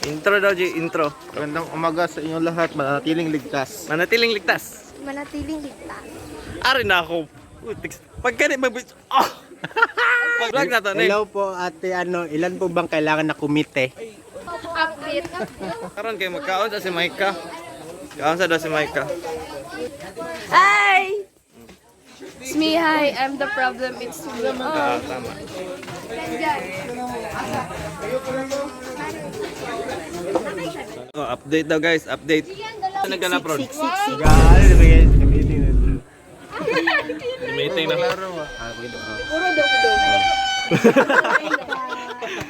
Intro daw, G. Intro. Magandang umaga sa inyong lahat. Manatiling ligtas. Manatiling ligtas. Manatiling ligtas. Ari na ako. Pagka mag-bitch. Oh! Vlog na to, Ning. Hello po ate, ilan po bang kailangan na kumite? Update. Karon kayo magkaon sa si Maika. Kaon sa daw si Maika. Hi! It's me, hi. I'm the problem. It's me. Tama. Oh, update daw guys, update. Ano nagganap ron? Meeting na.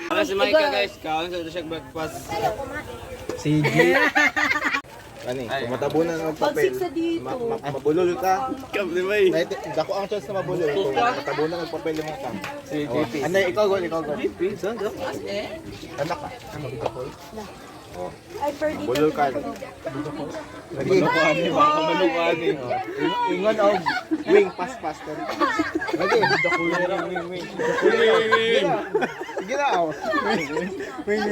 Wala si Maika guys, kaon sa siya breakfast. CG. Kani, kumatabunan ng papel. Mabulol ka. Kapli May. Dako ang chance na mabulol. Matabunan ng papel mo ka. Si JP. Ano, ikaw gol. JP, saan ka? Anak ka. Bulol ka. Manukuan eh. Ingon og wing pass. Lagi, wing. Sige na ako. Wing.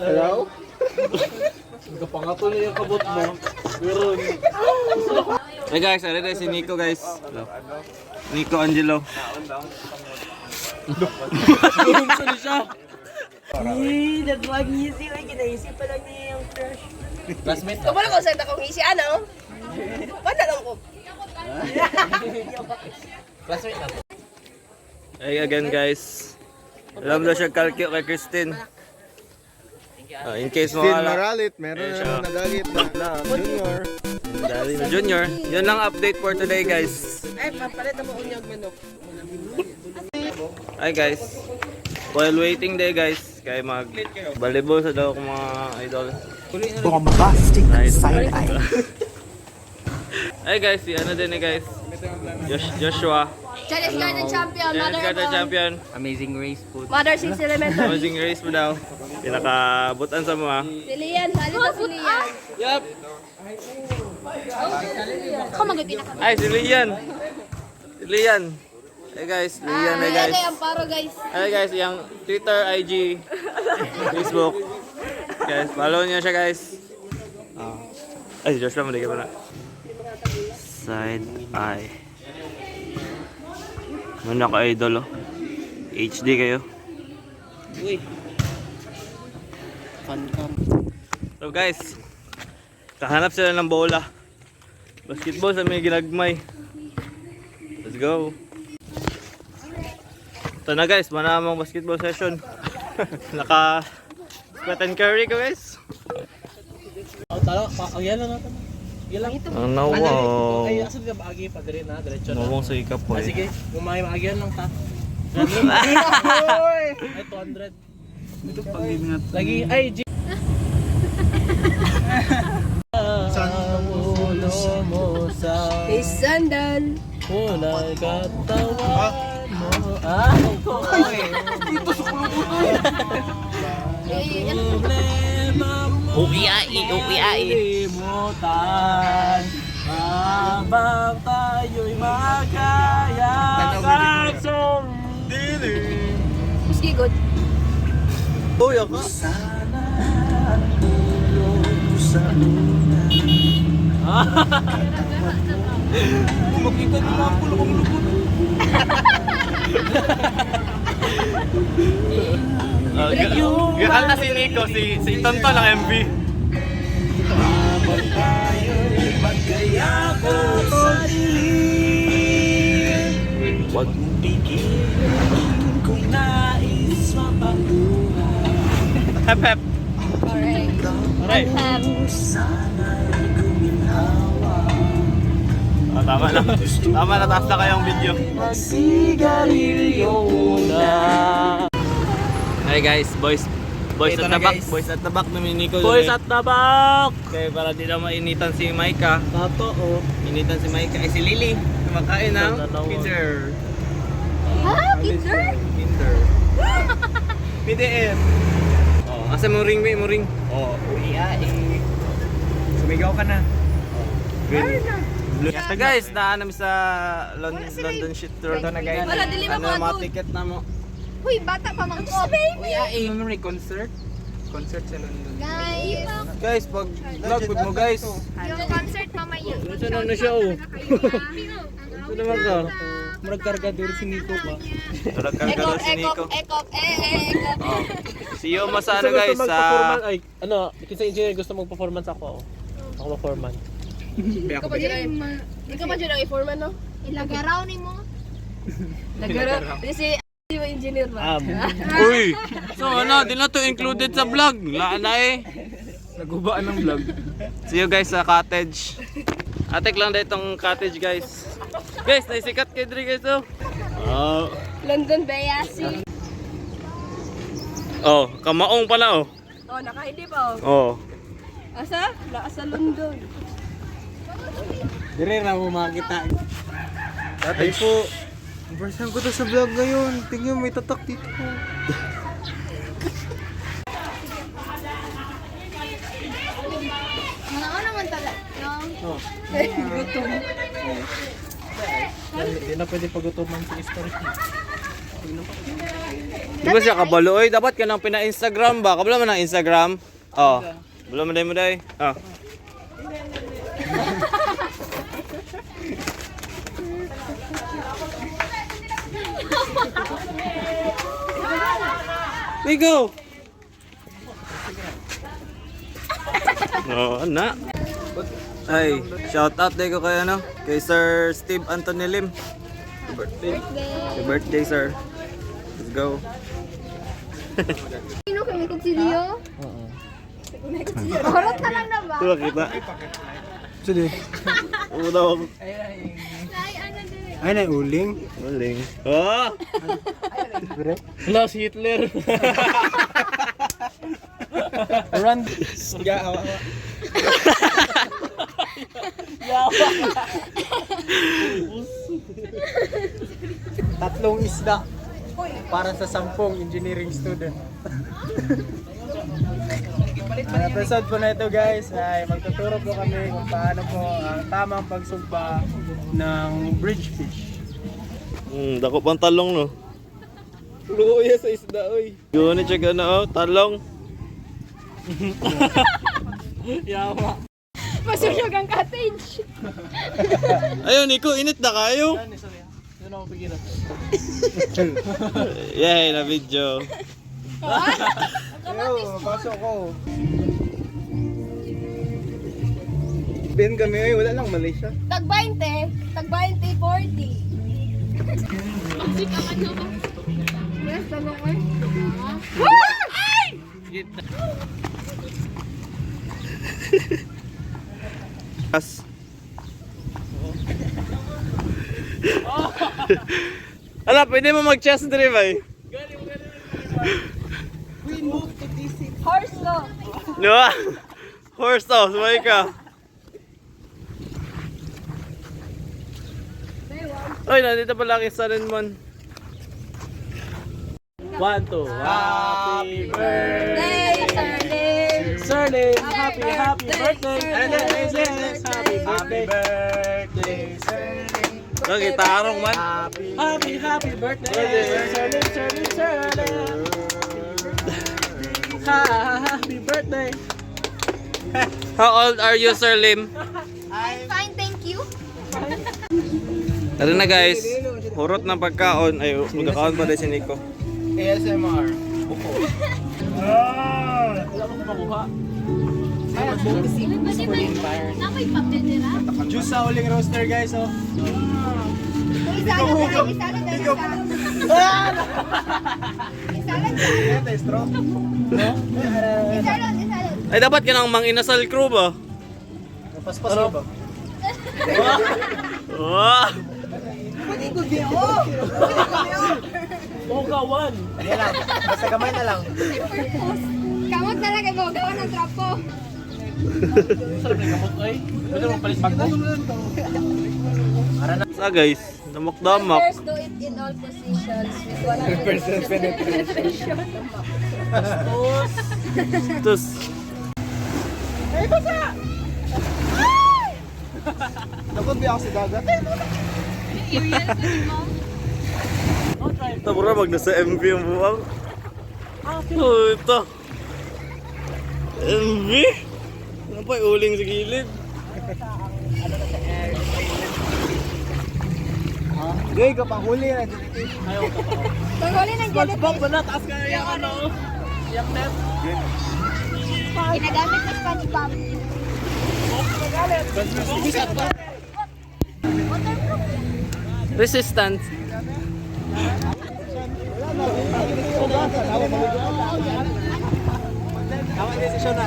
Hello? Kapangato na yung kabot mo. Pero Hey guys, ano si Nico guys. Nico Angelo. gusto na siya. Nagwag-easy. Ay, kinaisip pa lang niya yung crush. Classmate. Kapala ko sa takong isi, ano? Wala lang ko. Classmate na. Hey again guys. Alam daw siya kalkyo kay Christine. In case mo Still wala. maralit. Meron na nagalit na junior. Dali na Junior. Yun lang update for today guys. Ay, papalit mo unyag manok. Hi guys. While waiting day guys, kay mag volleyball sa daw kong mga idol. Bombastic side eye. Hi guys, si ano din eh guys. Joshua. Challenge Garden Champion, Challenge Mother Garden of Champion. Amazing race po. Mother 6 Elementary. Amazing race mo daw. Pinakabutan sa mga. Si Lian, halita si Lian. Yup. Ako mag-ipina ka. Ay, si Lian. Si Lian. Hey guys, Lian hey guys. Ang paro guys. Hey guys, yung Twitter, IG, Facebook. Guys, follow niyo siya guys. Ay, si Joshua, mali ka ba na? Side eye. Ano ka idol oh. HD kayo. Uy. Fun cam. So guys, kahanap sila ng bola. Basketball sa may ginagmay. Let's go. Ito na guys, manamang basketball session. Naka squat and carry ko guys. Tala, ang yan lang natin. Yan lang. Ang nawaw. Ay, asan ka maagi pa dire na diretso na. Nawang sa ikap po Ah, eh. sige, gumay maagihan lang ta. Ay 200. Dito pag lagi ay G. Sa ulo mo sa Hey, sandal. unang katawan mo. Ah, ko. Dito sa ulo ko. Problema mo. Limutan habang tayo'y magkaya sa dilim. Sige, good. Uy, ako. Makita niyo ang pulo kong lubot. Gakanta si Nico, si Tonto ng MV. Habang tayo'y magkaya sa dilim. Huwag mong pigilan kung nais mapabuhay. Hep hep. Alright. Alright. Oh, tama na. Tama na, taas na kayong video. Sigarilyo na. Hey guys, boys Ito at na, the back, guys. boys at the back namin Nico. Boys at the back! Okay, para di na mainitan si Maika. Tato oh. Initan si Maika. Ay si Lily, kumakain ng Kinder. Ha? Kinder? Kinder. PDM. Oh, asa mo ring, mo ring. Oh, uya eh. Sumigaw ka na. Green. So guys, naanam sa London shit tour na guys. Wala, dili Ano mo mga ako. ticket na mo? Huy, bata pa mga ko, baby! Memory concert. Concert sa London. Guys, Guys, pag vlog good mo guys. yung concert mamaya. Saan na siya oh? Saan naman ka? Murag kargador si Nico pa. Tulad kang Ekop, kalor si ekop, Nico. ekop, ekop. Oh. See you mas ano guys sa... Ay, ano, kinsa engineer gusto mag-performance ako. Ako ma-foreman. Ikaw pa dyan ang i-foreman, no? Ilagaraw ni mo. Lagaraw. Kasi yung engineer ba? Uy! So ano, di na to included sa vlog. Laan na eh. Nagubaan ng vlog. See you guys sa cottage. Atek lang dahil itong cottage guys. Guys, naisikat kayo diri guys oh. Oh. London Bayasi. Oh, kamaong pala oh. Oh, nakahindi pa, Oh. oh. Asa? Asa London. Dire na mo makita. Ay po. First time ko to sa vlog ngayon. Tingnan may tatak dito. Ano naman tala? No? Gutom. Hindi na pwede pagutuman sa story. Di ba siya kabalo oy? Dapat ka nang pina-Instagram ba? Kabalo mo ng Instagram? Oh. Balo mo day. Oh. Nico! Oh, na. Ay, shout out day ko kay ano, kay Sir Steve Anthony Lim. Happy birthday. Happy birthday, sir. Let's go. Sino kami kutsilyo? Oo. Horot na lang na ba? Tuwa kita. Sige. Udaw. Ay, ano din. Ay, na uling. Maling. Oh! Hello, si Hitler. Run. Yawa. Tatlong isda para sa 10 engineering student. Ang episode po na ito guys ay magtuturo po kami kung paano po ang tamang pagsugba ng bridge fish. Dako pang talong no. Luya sa isda oy. Gawin siya gana oh, talong. Yawa. Masusyog ang cottage. Ayun, Nico, init na kayo. Yun ako pigilan. Yay, na video. Yo, pasok ko. Ben kami ay wala lang Malaysia. Tag 20, 40. Yes, tanong mo. Ay! As. Ala, pwede mo mag-chest drive ay. Horse law. No? Horse to, sumay ka. Oy, nandito pala kay Sarenmon. 1, 2. Happy birthday. Day, Sunday. Sirling, happy birthday. Happy birthday, Sirling. So, gitarong man. Happy birthday. Sirling. Happy birthday. How old are you, Sir Lim? I'm fine, thank you. Tara na guys, hurot ng pagkaon. Ay, magkakaon pa rin si Nico. ASMR. Buko. Wala ko makuha. Ako'y papel nila. Juice sa uling roaster guys oh. Ay, dapat ka nang mang-inasal crew ba? Paspas mo ba? Wow! Bukawan. Ano lang, basta gamay na lang. Kamot na lang, ikaw gawa ng trapo. Sarap na gamot ay. Pwede mo palis bago. Sa guys, damak-damak. First, do it in all positions with 100% penetration. Tapos, Ay, basa! Ay! Nakundi ako sa dagat. Tabura mag nasa MV ang buwang. Oh, ito. MV? Ano pa yung uling sa gilid? Gay ka pang huli na. Panghuli ng jellyfish. SpongeBob ba na? Taas ka yung ano? Yung net. Ginagamit ng SpongeBob. Resistance. Tama desisyon na.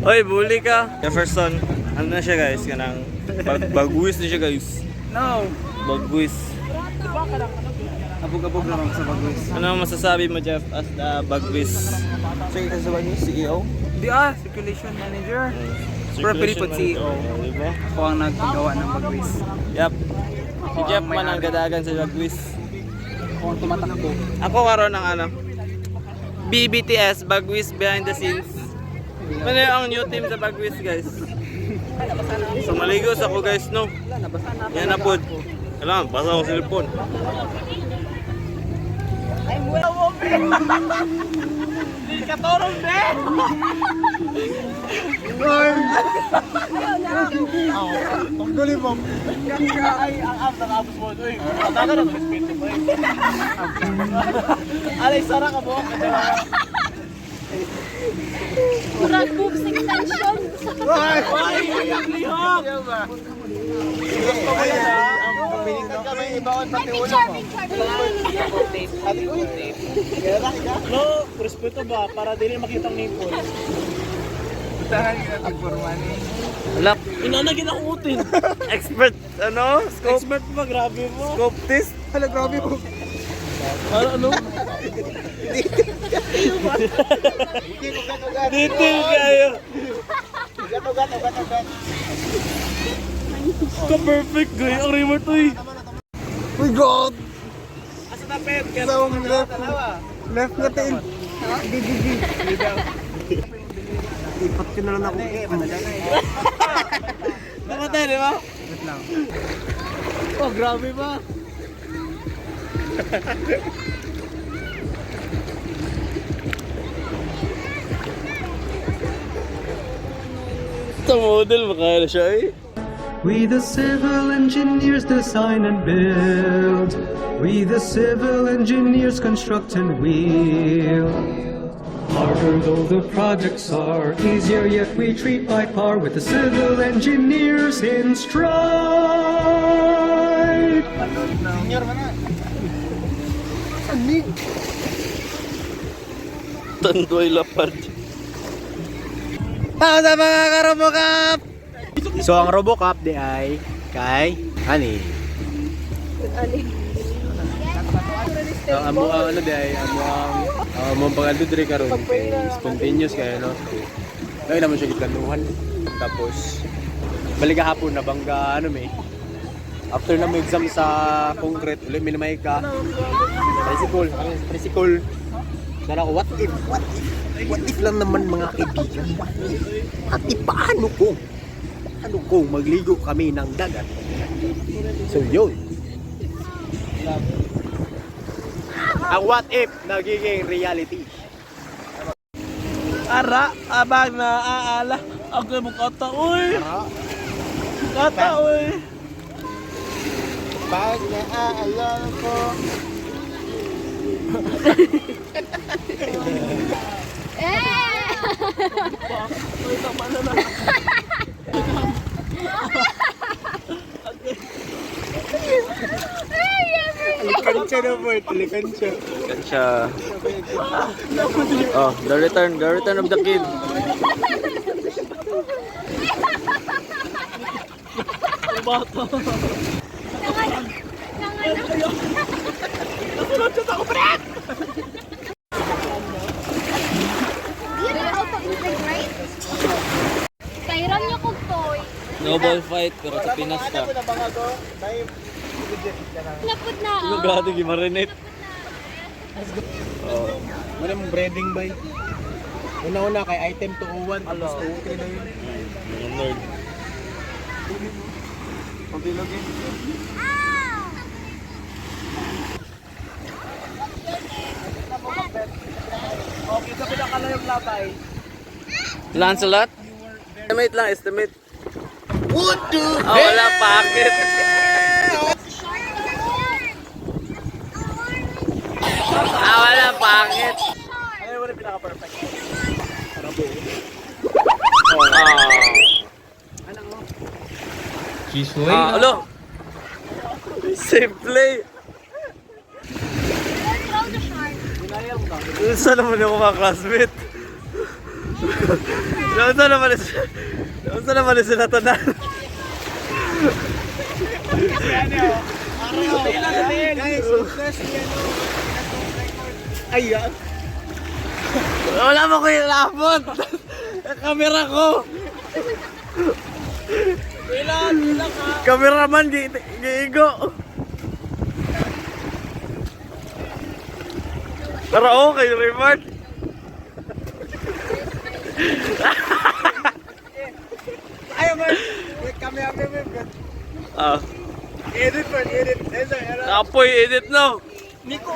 Oy, bully ka. Jefferson. Ano na siya guys? Kanang bagwis na siya guys. No. Bagwis. Abog-abog naman sa bagwis. Ano ang masasabi mo Jeff as the bagwis? Sige ka sa bagwis, CEO. Di circulation manager. Pero Pilipot CEO. Diba? Ako ang nagpagawa ng bagwis. Yup. Si Jeff man ang gadagan sa bagwis. Ako ang tumatakbo. Ako karon ng ano? BBTS, Bagwis Behind the Scenes. Ano ang new team sa Bagwis guys? So maligos ako guys no? Yan na po. Kailangan, basa akong cellphone. Katulong din! Pagduli mo. Ay, ang abs ng abs mo. Uy, mataga na respeto mo eh. Alay, sara ka mo. Kurang boobs extension. Ay, ang lihok! Pagpinitan kami, ibaon pati ulo mo. Charming, charming. Ate ko yun. Kaya laki ka. No, respeto ba? Para dili makita ang nipple. Tahan ka pagporman eh. Alak, Inanagin ako utin. expert, ano? Scope, Expert ba? Grabe mo. scope test? Hala, grabe mo. Ano? Ugat-ugat. Detail kayo. Ugat-ugat. Ka-perfect guy, ang remote to eh. Uy, God! Asa na pet? Sa akong left. Left natin. Ipat ko na lang ako. Namatay, di ba? Oh, grabe ba? Ito model, makaya na siya eh. We the civil engineers design and build. We the civil engineers construct and wield. Harder though the projects are, easier yet we treat by par with the civil engineers in stride. Senior man na. Tandoy lapad. Para sa mga karobokap! So, ang Robocop di ay kay Ani. So, amo ang ano di ay amo ang pangalo dire karon kay spontaneous kay no. Dahil naman siya gikanuhan. Tapos balik hapon na bangga ano may. After na may exam sa concrete, ulit minamay ka. Tricycle. Sana what if lang naman mga kaibigan. At paano kung magligo kami ng dagat? So yun. Ang what if nagiging reality. Ara, abang na aala. Ako yung kata, uy! Kata, uy! Pag naaalala ko. Likansya na po, likansya. Yan siya. Oh, the return of the kid. Kairam niyo kong toy. Noble fight, pero sa Pinas ka. Lapod na. Ano grabe, gimarinate. Ano mong breading bay? Una-una kay item 201 tapos 203 na yun. Mga nerd. Okay, sa pinakalayong labay. Lancelot? Estimate lang, estimate. What the? Oh, wala packet. Wala packet. Ano wala pinaka-perfect? Alo. Safe play. Saan naman yung mga classmate? Saan naman yung sila tanan? Ayan. Wala mo ko yung labot! Ang kamera ko! Ilan ka? Kameraman, giigo! Tara okay, Raymond! Ayaw mo. Wait, kami. Ah, Edit man, edit. kapoy, edit no! Nico.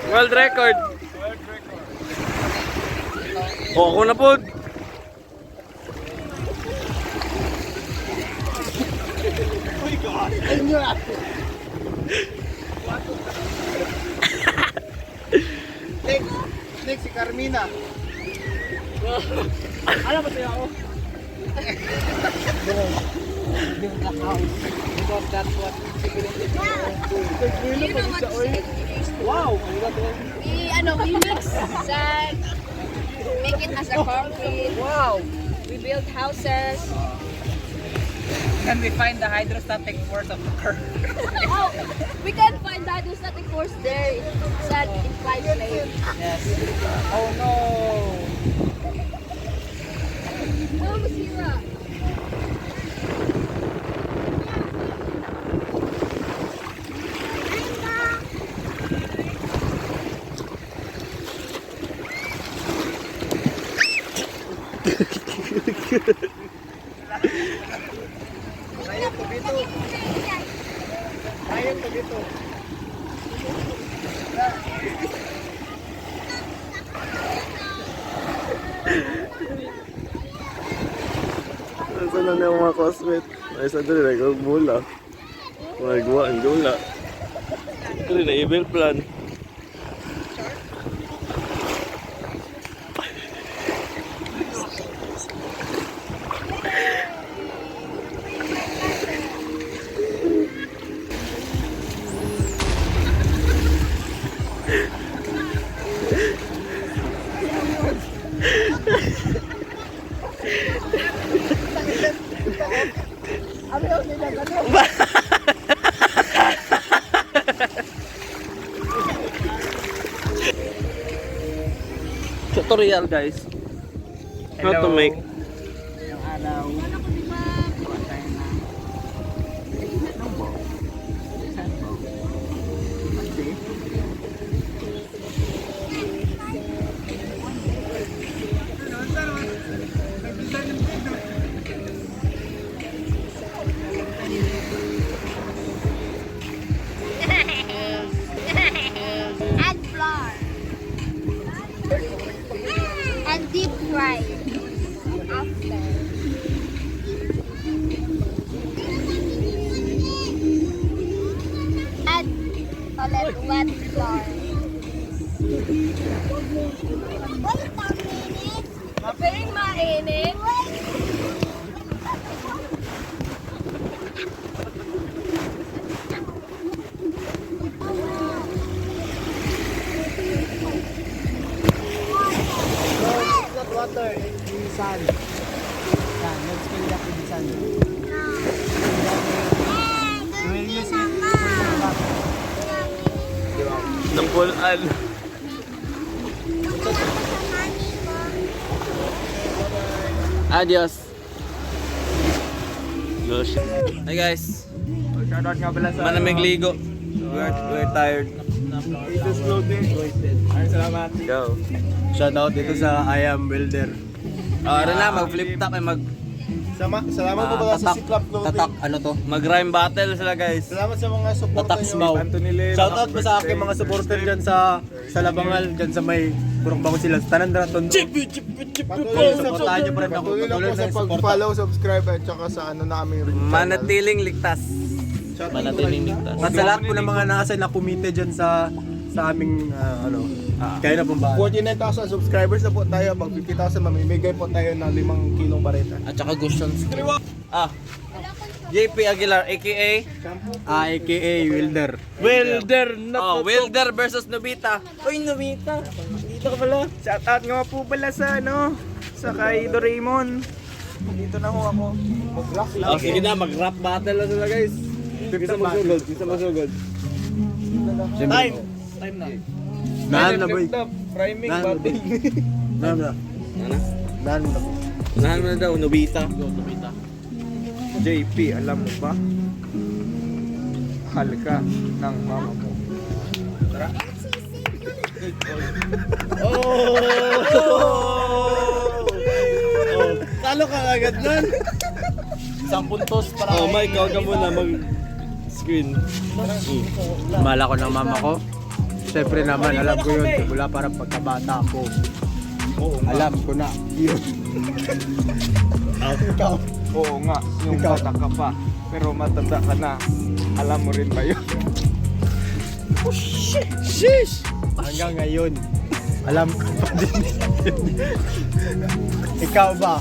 World record! O, ako na po! Next, si Carmina. Alam mo sa'yo ako? Because that's what wow! We mix sand, make it as a concrete. Wow! We build houses. Can we find the hydrostatic force of the car? Oh, we can find the hydrostatic force there. Sand implies slave. Yes. Oh no! No, Masira. Ayun to dito. Ayun to dito. Saan na yung mga classmate? Ay, saan doon nagagmula? Magagawa ang gula. Ito rin na evil plan. Tutorial guys. How to make Yung araw. Add flour. And deep fry. After. Add ulit wet flour. Wait a minute. Mapiring mainit. Not water, it's sand. Sand, let's fill it up with sand. We will use it ng pulan. Adios. Gosh. Hey guys. Shoutout nga pala sa Manamig ligo. We're tired. Salamat. Go. Shoutout dito sa I Am Welder. Ano na, mag-flip top ay Salamat po pala sa Cyclop Clothing. Ano to? mag-rhyme battle sila guys. Salamat sa mga supporter Tatak Smaw. Shoutout po sa aking mga supporter. supporter dyan sa Labangal, dyan sa may Burok Bangon sila. Tanan na Tondo. Supportahan nyo pa rin ako. Patuloy lang po Patuloy sa na support. pag-follow, subscribe at saka sa ano namin ring channel. Manatiling ligtas. Manatiling ligtas. At sa lahat po ng mga nasa na kumite dyan sa aming kaya na pong bahala. 49,000 subscribers na po tayo. Pag 50,000 mamimigay po tayo ng 5 kilong bareta. At saka Gushons. JP Aguilar aka AKA Welder. Welder Welder versus Nobita. Uy Nobita. Dito ka pala. Shout out nga po pala sa sa kay Doraemon. Dito na ho ako. Mag-rock lang. Sige na, mag-rap battle na sila guys. Bisa magsugod. Time na. Nahan na boy. Priming Nahan na battle. Nahan na. Nahan na. Unahan mo na daw, Nobita. JP, alam mo ba? Mahal ka ng mama mo. Talo ka agad nun. Isang puntos para Oh, Mike, ikaw ka muna mag-screen. Mahal ako ng mama ko. Siyempre naman, alam ko yun. Mula para pagkabata ko. Alam ko na. Yun. Ikaw. Oo nga, yung bata ka pa. Pero matanda ka na. Alam mo rin ba yun? Sheesh! Hanggang ngayon, alam ko pa din. Ikaw ba?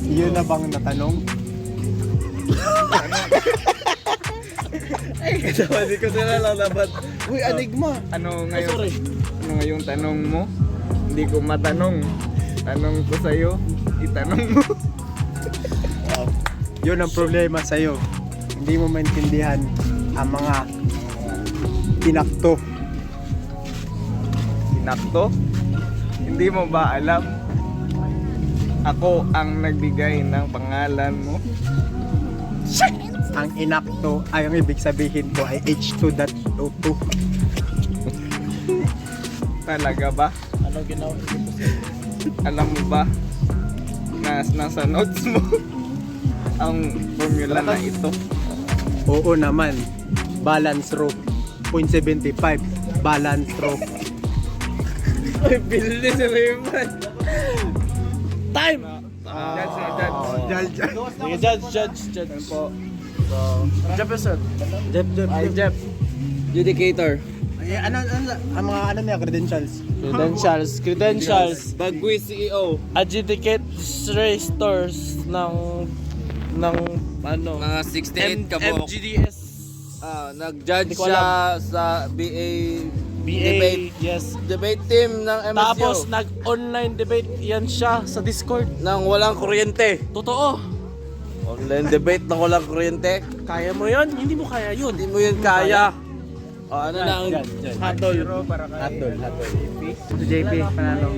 Yun na bang natanong? Hindi ko sila lalaban. Uy, Enigma! Ano ngayong tanong mo? Hindi ko matanong. Tanong ko sa'yo, itanong mo. Yun ang problema sa'yo. Hindi mo maintindihan ang mga tinakto. Inakto? Hindi mo ba alam? Ako ang nagbigay ng pangalan mo. Ang inakto ay ang ibig sabihin ko ay H2.02. Talaga ba? Ano ginawa? Alam mo ba na nasa notes mo ang formula na ito? Oo naman. Balance row. 0.75. Balance row. Ay, bilhin si Raymond. Time! Judge. Sige, judge. Jefferson. Jeff. Judicator. Ay, ano ang mga niya Credentials. Bagwi CEO. Adjudicate stores ng Mga 68 kabok. MGDS Nag-judge Hindi ko siya sa BA debate. yes. Debate team ng MSU. Tapos nag-online debate yan siya sa Discord. Nang walang kuryente. Totoo. Online debate nang walang kuryente. Kaya mo yun? Hindi mo kaya yun. Hindi mo yun kaya. O ano na ang hatol. Hatol. Si JP, panalo.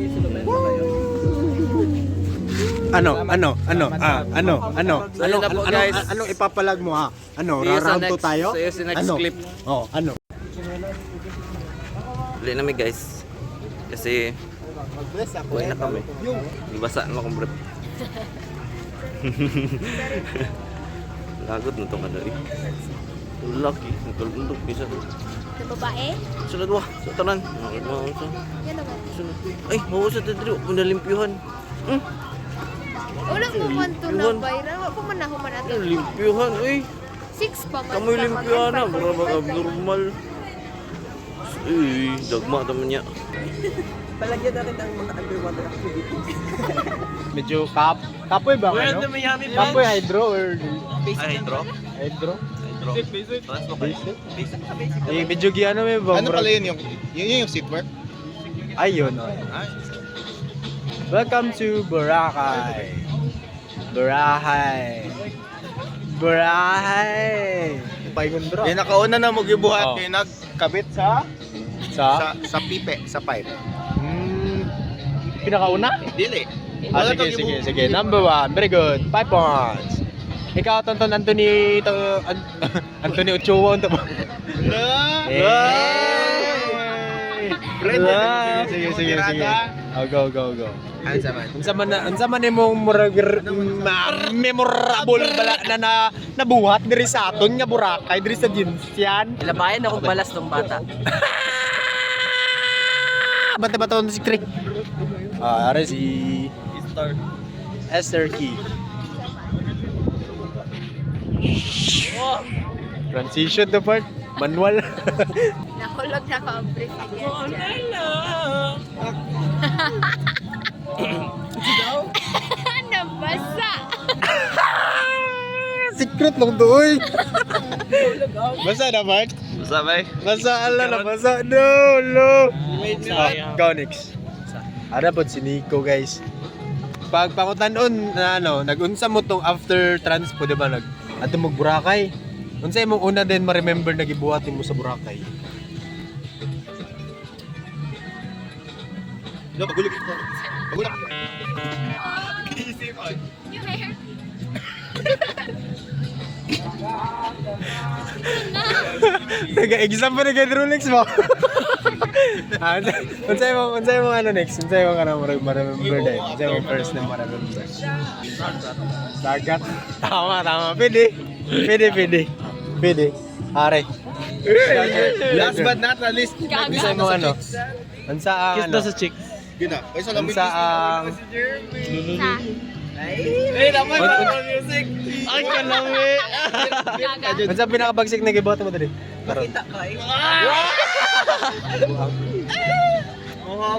Sorry na po, guys. Anong ipapalag mo ha? See you sa Round 2 next- tayo? see you sa next clip. Oh, ano? Uli namin guys. Kasi uwi na kami. Basa na akong brief. Lagot na ito kadali. Lucky. Nagkalundok. Bisa to. Sa babae? Sunod wa. Sa tanan. Yan naman. Sunod. Ay, mausap na dito. Punalimpyuhan. Wala mo man to na viral. Wala pa man ako man ato. Limpyuhan. Uy. 6 pa man. Kamoy limpyuhan na. Para mag-abnormal. Uy, dagma naman niya. Palagyan natin ang mga underwater activities. Medyo kapoy ba? Well, Ano? the Miami Kapoy hydro or Hydro? hydro? Basic. Medyo ano may ba? Ano pala yun yung seatwork? Ayun. Welcome to Boracay. Boracay. Paingon bro. Yan nakauna na mo gibuhat Oh. kay nagkabit sa pipe, sa pipe. Pinakauna? Dili. Sige. Number 1. Very good. 5 points. Ikaw, Tonton Anthony, Anthony Ochoa, unta ba? Sige. Oh, go. Unsa man imong memorable bala na nabuhat diri sa aton nga Boracay diri sa Jinsian. Ilabayan akong balas ng bata. Bata si Crick. Are si Esther Key. Transition to part manual. Nakulog na ko ang brief. Nabasa. Secret lang to, oy. Basa na, Mark? Sabay. Basa, ala na, basa. No. Go next. Ara po si Nico, guys. Pag pangutanon na nag-unsa mo tong after transpo, di ba? Ato mag Boracay. Unsa imong una din ma-remember na gibuhatin mo sa Boracay? Nag-exam pa na kay Rolex mo. Unsay mo ano next? Unsay mo kana ma-remember dai? Unsay mo first na ma-remember? Dagat. Tama. Pwede. Are. Last but not least, Unsay mo ano? Unsa ang ano? sa chick. gina. Ay, salamin. Unsa ang Music. Ay, kalami. Unsa pinakabagsik na gibuhat mo diri? Makita ka eh.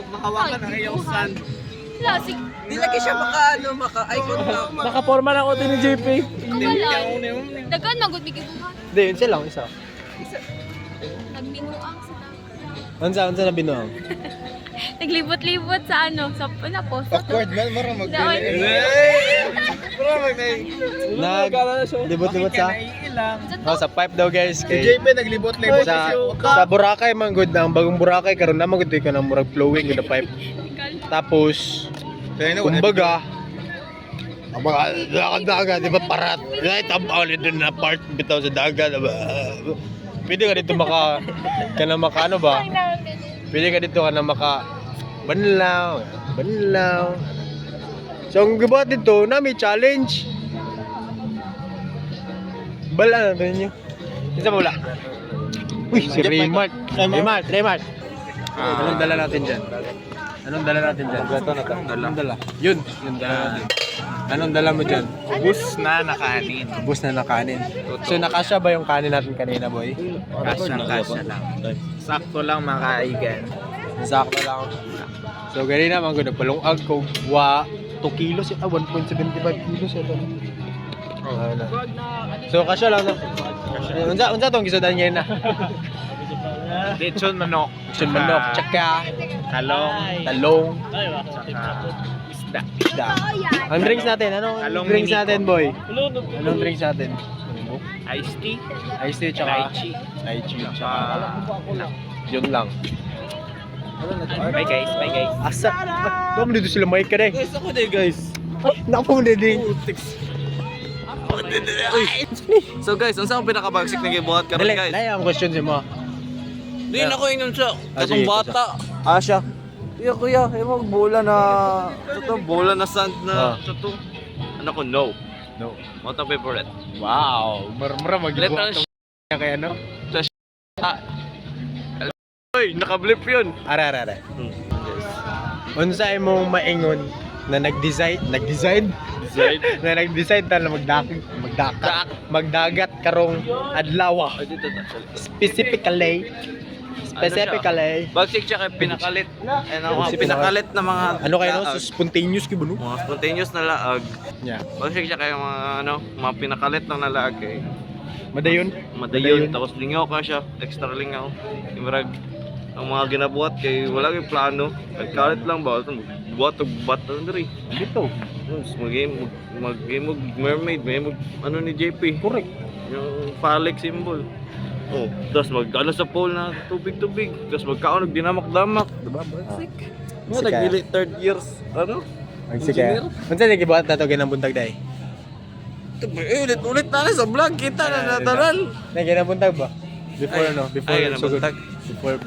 Makawakan ang iyong son. Lasig. Di lagi siya maka-icon na. Makaporma ng auto ni JP. Kamalay. Dagan magud bigibuhat. Hindi, unsa lang isa. Nagbinuang sa dagat. Unsa na binuang? Naglibot-libot sa sa post. Awkward man, marang Libot-libot sa pipe daw, guys. Si JP naglibot-libot Sa Boracay man gud ang bagong Boracay karon na magud ka nang murag flowing gud na pipe. Tapos kumbaga ang mga dagat di ba parat. Right tabaw din na part bitaw sa dagat ba. Pwede ka dito ano ba? Pwede ka dito maka banlaw. So ang gibuhat dito na may challenge. Bala na ninyo. Isa mo wala. Uy, si Raymart. Raymart. Anong dala natin dyan? Anong dala? Yun dala natin. Anong dala mo dyan? Bus na nakanin. Bus na nakanin. So nakasya ba yung kanin natin kanina, boy? Kasya lang. Sakto lang makaigan. Sakto lang. So ganina man gud nagpalungag ko 2 kilos 1.75 kilos ito. So kasya lang na. Unsa tong gisudan niya na? Lechon manok. Tsaka Talong. talong, Isda. isda. Ang drinks natin, anong Talong drinks miniko. natin, boy? Anong drinks natin? Iced tea. Ice tea tsaka Lychee. yun lang. Bye guys. Asa? Ba't mo dito sila mic ka Guys, ako din guys. Naku mo din. So guys, unsa ang pinakabagsik na gibuhat karon Dali, guys? dali ang question sa mo. Di na ko ingon siya. Katong sige, bata. Siya. Kuya, mag bola na bola na sand na to. Ano ko no. No. Mo ta favorite. Wow, mura Letter magibuhat niya kaya no? Oy, naka-blip 'yun. Ara. Unsa imong maingon na nag-decide na nag-decide ta na magdagat karong adlaw. Specifically Bagsik siya kay pinakalit. Pinakalit na mga ano kayo no? laag. So spontaneous ki no? Mga spontaneous na laag. Yeah. Bagsik siya kay mga pinakalit lang na laag kay Madayon. tapos lingaw ka siya, extra lingaw. Imrag ang mga ginabuhat kay wala kay plano. Kalit lang ba buhat og bata diri. Dito. Mag-game mermaid, may ano ni JP. Correct. Yung phallic symbol. Oh, tapos mag-ano sa pool na tubig-tubig. Tapos magkaon nagdinamak-damak. Diba? Bagsik. Mga Sige. nag-dili third years. Ano? Sige. Unsa ni gibuhat nato ginang buntag day? Ulit na sa vlog. Kita na nataral. Nagkinabuntag ba? Before ano? Before Ay, sugod. kinabuntag.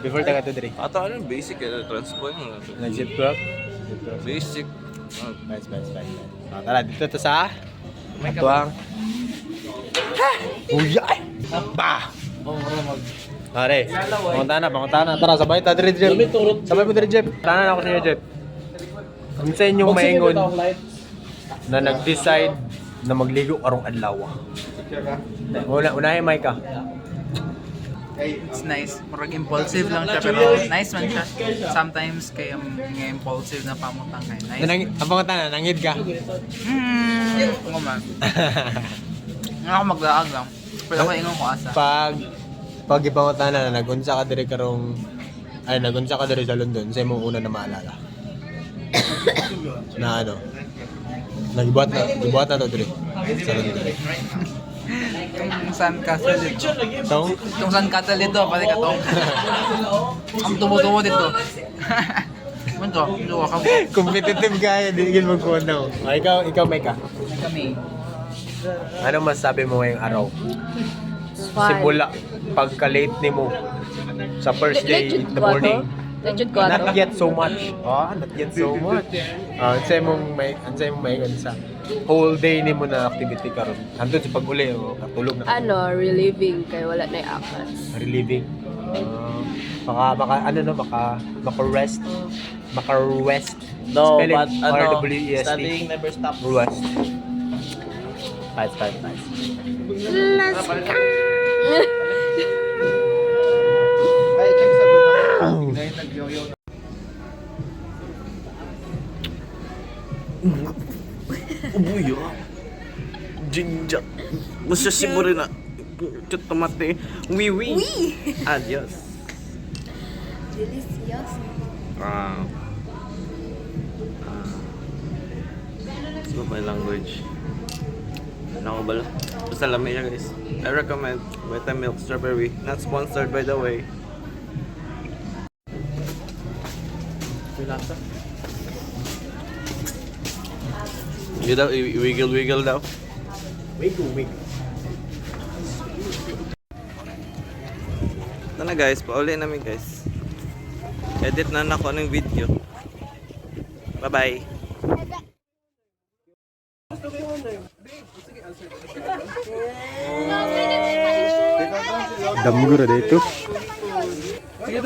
Before taga to dire. Ato ano basic transport mo. Nag-zip truck. Basic. Nice. Tara, dito to sa Atuang. Uya! Ba! Pare, pangunta na. Tara, sabay ta dire, Jeff. Sabay mo dire, Jeff. Tara na ako sa iyo, Jeff. Ang sa inyong maingon na nag-decide na magligo karong adlaw. Unahin, Micah. It's nice. Murag impulsive lang siya pero nice man siya. Sometimes kaya nga impulsive na pamutang kay nice. Ang pangunta na, nangid ka. Ako man. Nga ako maglaag lang. Pero ako ingon ko asa. Pag ipangunta na, nagunsa ka dire karong nagunsa ka dire sa London, sa imong una na maalala. Na ano? Nagibuhat na to dire sa London. Yung sandcastle dito. Tong Yung sandcastle dito, pati ka tong. Ang tubo-tubo dito. Ano ka? competitive guy, di gid magkuha na. Ikaw Micah. Kami. Ano masabi mo ngayong araw? Simula pagka-late nimo sa first day in the morning. Legit ko Not yet so much. Not yet so much. Ansay mong may sa whole day nimo na activity karon. Andun sa pag-uli o katulog na. Ano, relieving kay wala na yung akas. Relieving. Maka-rest. Maka-rest. No, Spelling but ano, R-W-E-S-T. studying never stops. Rest. Nice. Ay, check sa gulo. Ngayon nag-yoyo na. Ubuyo. Jinja. Gusto si Burina. Chut tomate. Oui. Adios. Delicious. So my language. Ano ba? Basta lamig siya guys. I recommend Vitamilk Strawberry. Not sponsored by the way. You daw, wiggle daw. Wiggle. Ito na guys, pauli namin guys. Edit na ako ng video. Bye-bye. Damgura dito.